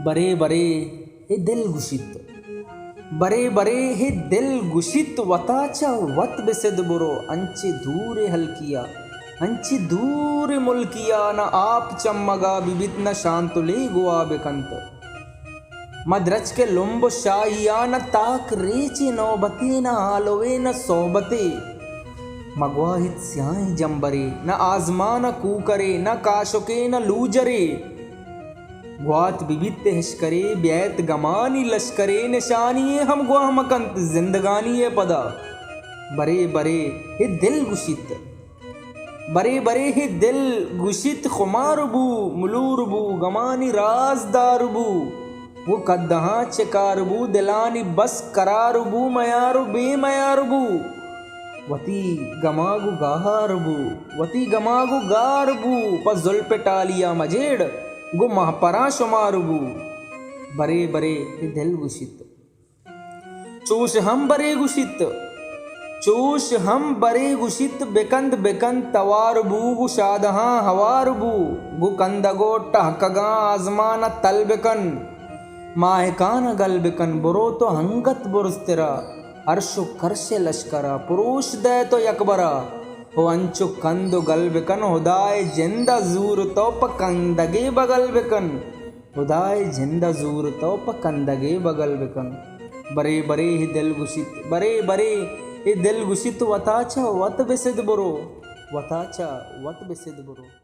बरे बरे हे दिल गुशित, बरे बरे हे दिल गुशित वताचा वत बेसेद बुरो अंचे दूरे हल्किया अंचे दूरे मुल्किया न आप चम्मगा बिबित न शांतुले गुआ बेकंत मद्रज के लुम्ब शाहिया न ताक रेचे नौबते न आलोवे न सोबते मगवाहित स्याह जंबरे न आजमा न कूकरे न काशुके न लूजरे ग्वात बिबित हिशकरे ब्यात गमानी लश्करे निशानिये हम ग्वाह मकंत जिंदगानी पदा बरे बरे हे दिल गुशित, बरे बरे हे दिल गुशित खुमारबू मुलूरबू गमानी राजदारबू वो कद्दहा चकारबू दिलानी बस करारबू मयारु बेमयारबू वती गमागु गारबू वती गमागु गारबू पर जुल्फ टालिया मजेड़ गो महपरा शुमारबू बरे बरे हे दिल गुशित चोश हम बरे गुशित चोश हम बरे गुशित बेकंद बेकंद तवारबू गु शादहा हवारबू गु कंदगो टहकगा आजमान तल बेकन माहकान गल बेकन बुरो तो हंगत बुरस्तिरा अर्शु करशे लश्करा पुरुष दे तो यकबरा हो अंचु कंदु गल बेकन हुदाय जिंदा जूर तो पकंदगे बगल बेकन हुदाय जिंदा जूर तो पकंदगे बगल बेकन बरे बरे ही दिल गुशित बरे बरे ही दिल गुशित वताचा वत बेसिद बुरो वताचा वत बेसिद बुरो।